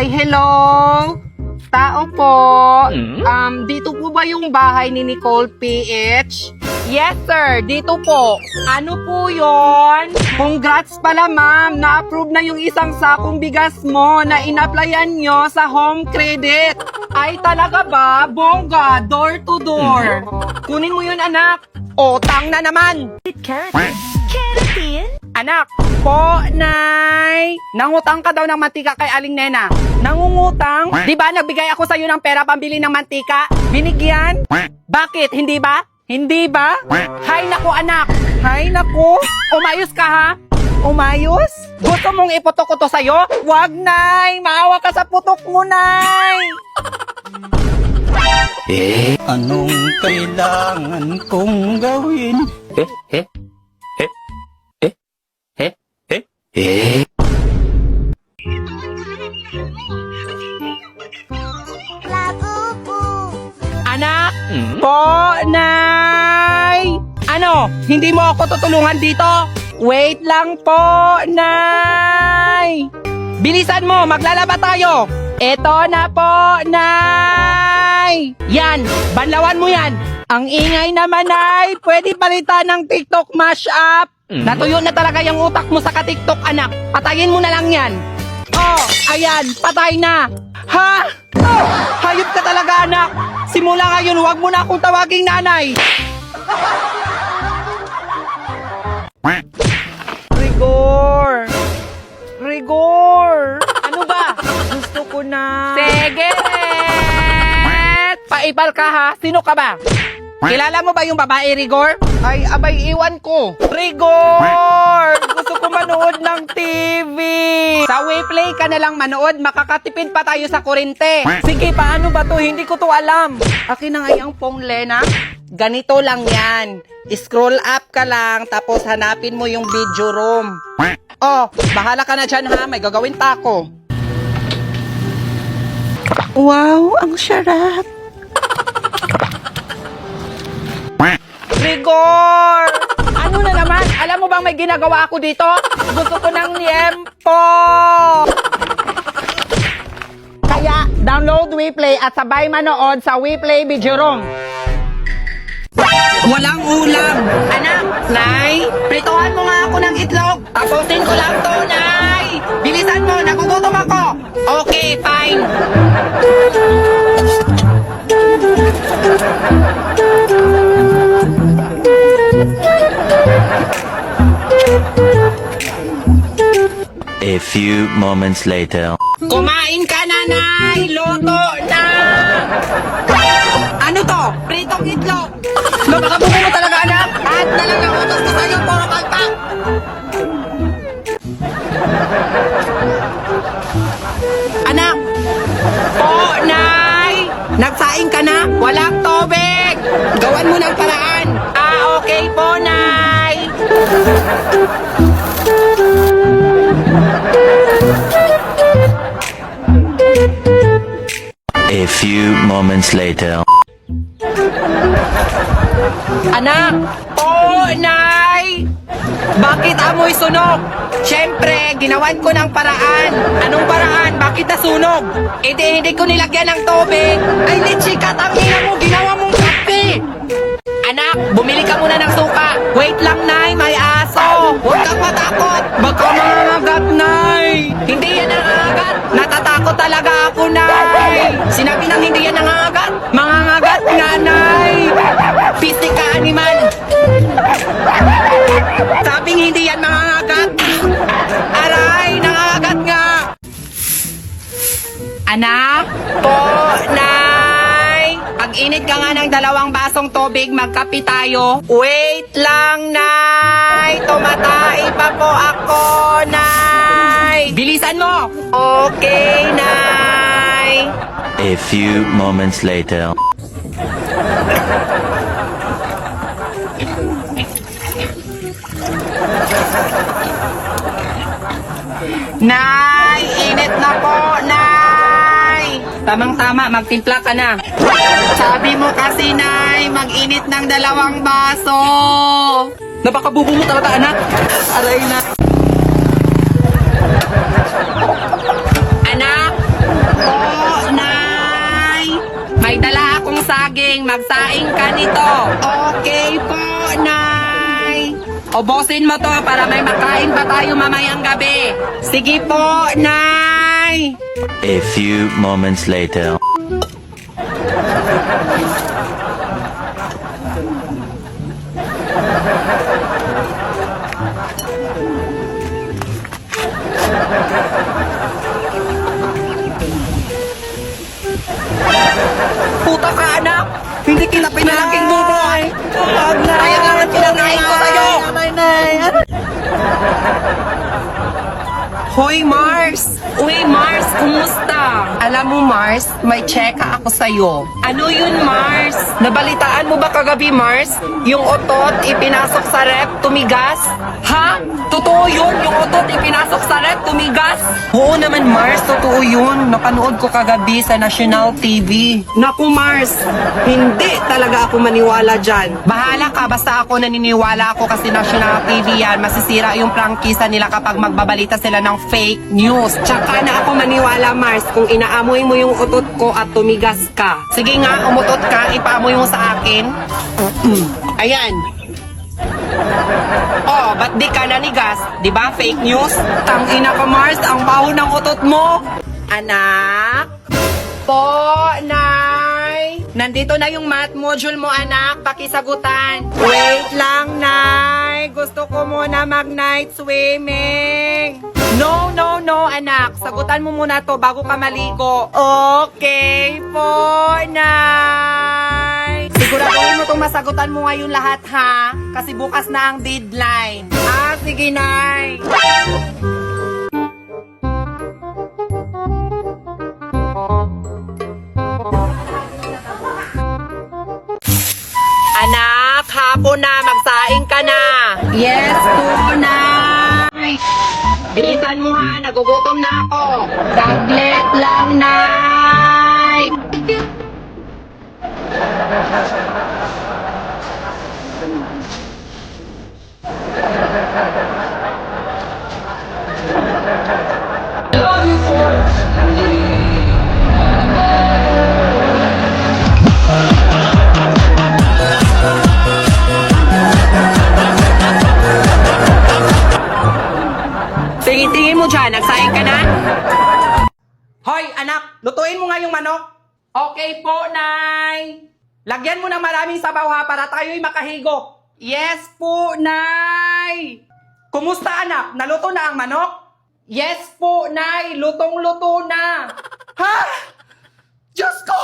Ay, hello? Tao po. Dito po ba yung bahay ni Nicole PH? Yes, sir. Dito po. Ano po yon? Congrats pala, ma'am. Na-approve na yung isang sakong bigas mo na in-applyan nyo sa home credit. Ay, talaga ba? Bongga, door to door. Kunin mo yun, anak. Otang na naman. Anak, po, nay. Nangutang ka daw ng mantika kay Aling Nena. Nangungutang? Di ba nagbigay ako sa'yo ng pera pambili ng mantika? Binigyan? Bakit? Hindi ba? Hindi ba? Hay nako, anak. Hay nako. Umayos ka, ha? Umayos? Gusto mong iputok ko to sa'yo? Wag, nay. Maawa ka sa putok mo, nay. Anong kailangan kong gawin? Anak, po, nay. Ano, hindi mo ako tutulungan dito? Wait lang po, nay. Bilisan mo, maglalaba tayo. Eto na po, nay. Yan, banlawan mo yan. Ang ingay naman, nay. Pwede palitan ng TikTok mashup. Natuyo na talaga yung utak mo sa ka-TikTok, anak. Patayin mo na lang yan. Oh, ayan, patay na. Ha? Oh, hayop ka talaga, anak. Simula ngayon, huwag mo na akong tawaging nanay. Rigor. Rigor. Ano ba? Gusto ko na. Sige, paipal ka, ha? Sino ka ba? Kilala mo ba yung babae, Rigor? Ay, abay, iwan ko. Rigor! Gusto ko manood ng TV. Sa WePlay ka na lang manood, makakatipid pa tayo sa kurente. Sige, paano ba to? Hindi ko to alam. Akin na nga yung phone, Lena. Ganito lang yan. Scroll up ka lang, tapos hanapin mo yung video room. Oh, bahala ka na dyan, ha? May gagawin pa ako. Wow, ang sarap. Rigor! Ano na naman? Alam mo bang may ginagawa ako dito? Gusto ko ng liempo! Kaya, download WePlay at sabay manood sa WePlay Video Room. Walang ulam! Anak, Nay, prituhan mo nga ako ng itlog. Tapusin ko lang to, Nay! Bilisan mo, nagugutom ako! Okay, fine. A few moments later. Kumain ka na, Nay! Luto na! Ano to? Pritong itlog! Napakabuko mo talaga, anak! At na lang ang utos ko sa'yo, puro palpak! Anak! Po, Nay! Nagsaing ka na? Walang tubig! Gawan mo ng paraan! Ah, okay po, Nay! A few moments later. Anak! Po, Nay! Bakit amoy sunog? Siyempre, ginawan ko ng paraan. Anong paraan? Bakit nasunog? Hindi ko nilagyan ng tubig. Ay, Litchi, katamina mo, ginawa mong kape. Anak, bumili ka muna ng suka. Wait lang, Nay, may aso. Huwag kang matakot. Baka mangangagat, Nay. Hindi yan nangangagat. Natatakot talaga ako, Nay. Sinabi nang hindi yan nangangagat. Mangangagat nga, Nay. Pistik ka, animal. Sabing hindi yan mangangagat. Aray, nangangagat nga. Anak, po, Nay. Pag-init ka nga ng 2 basong tubig, magkape tayo. Wait lang, Nay. Tumatay pa po ako, Nay. Bilisan mo. Okay, Nay. A few moments later. Nay, init na po, Nay. Tamang-tama, magtimpla ka na. Sabi mo kasi, Nay, mag-init ng 2 baso. Napakabubo mo talaga, anak. Aray na. Anak, saging, magsaing ka nito. Okay po, Nay. Ubusin mo to para may makain pa tayo mamayang gabi. Sige po, Nay. A few moments later. Puta ka, anak! Hindi kita pinalaking buboy! Kaya nga ang pinangain ko sa'yo! Hoy, Mars! Uy, Mars, kumusta? Alam mo, Mars, may cheka ako sa'yo. Ano yun, Mars? Nabalitaan mo ba kagabi, Mars? Yung otot ipinasok sa rep, tumigas? Ha? Totoo yun? Yung otot ipinasok sa rep, tumigas? Oo naman, Mars, totoo yun. Napanood ko kagabi sa National TV. Naku, Mars, hindi talaga ako maniwala dyan. Bahala ka, basta ako naniniwala ako kasi National TV yan. Masisira yung prangkisa nila kapag magbabalita sila ng fake news. Tsaka na ako maniwala, Mars, kung inaamoy mo yung utot ko at tumigas ka. Sige nga, umutot ka, ipaamoy mo sa akin. Ayan. Oh, ba't di ka nanigas? Di ba fake news? Tangina ka, Mars, ang baho ng utot mo. Anak? Po, Nay? Nandito na yung math module mo, anak. Pakisagutan. Wait lang, Nay. Gusto ko muna mag-night swimming. No, no, no, anak. Sagutan mo muna to bago ka maligo. Okay po, Nay. Siguraduhin mo itong masagutan mo ngayon lahat, ha? Kasi bukas na ang deadline. Ah, sige, Nay. Anak, hapon na, magsaing ka na. Yes po, Nay. Bilisan mo ha, nagugutom na ako. Saglit lang, Nay. Sige, tingin mo dyan. Nagsaing ka na? Hoy, anak! Lutuin mo nga yung manok. Okay po, Nay. Lagyan mo ng maraming sabaw ha para tayo'y makahigop. Yes po, Nay. Kumusta, anak? Naluto na ang manok? Yes po, Nay. Lutong-luto na. Ha? Diyos ko!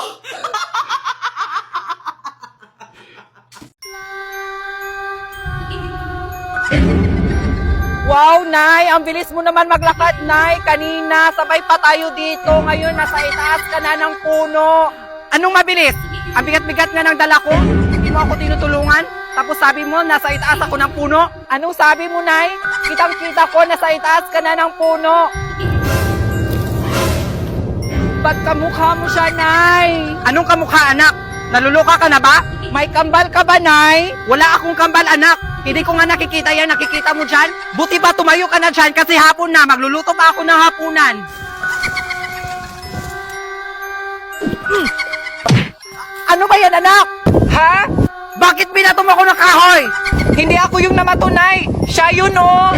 Wow, Nay! Ang bilis mo naman maglakad, Nay! Kanina, sabay pa tayo dito. Ngayon, nasa itaas ka na ng puno. Anong mabilis? Ang bigat-bigat nga ng dala ko. Hindi mo ako tinutulungan. Tapos sabi mo, nasa itaas ako ng puno. Anong sabi mo, Nay? Kitang-kita ko, nasa itaas ka na ng puno. Ba't kamukha mo siya, Nay? Anong kamukha, anak? Naluluka ka na ba? May kambal ka ba, Nay? Wala akong kambal, anak. Hindi ko nga nakikita yan. Nakikita mo dyan? Buti ba tumayo ka na dyan kasi hapon na. Magluluto pa ako ng hapunan. Ano ba yan, anak? Ha? Bakit binato mo ako ng kahoy? Hindi ako yung namatunay. Siya yun, oh.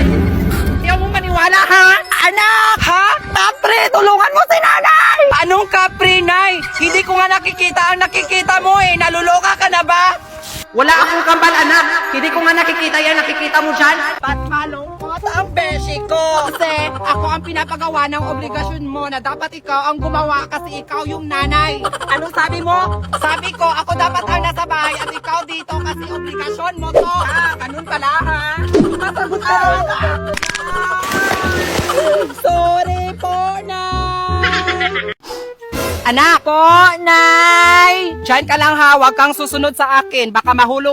Hindi mo maniwala, ha? Anak! Ha? Kapre, tulungan mo si nanay! Anong kapre, Nay? Hindi ko nga nakikita ang nakikita mo, eh. Naluloka ka na ba? Wala akong kambal, anak. Hindi ko nga nakikita yan. Nakikita mo dyan? Ba't malungkot ang beshi ko? Kasi ako ang pinapagawa ng obligasyon mo na dapat ikaw ang gumawa kasi ikaw yung nanay. Anong sabi mo? Sabi ko, ako dapat ang nasa bahay at ikaw dito kasi obligasyon mo to. Ah, ganun pala, ha? Masagot ka. Sorry po, Nay. Anak po, Nay! Diyan ka lang ha, huwag kang susunod sa akin. Baka mahulog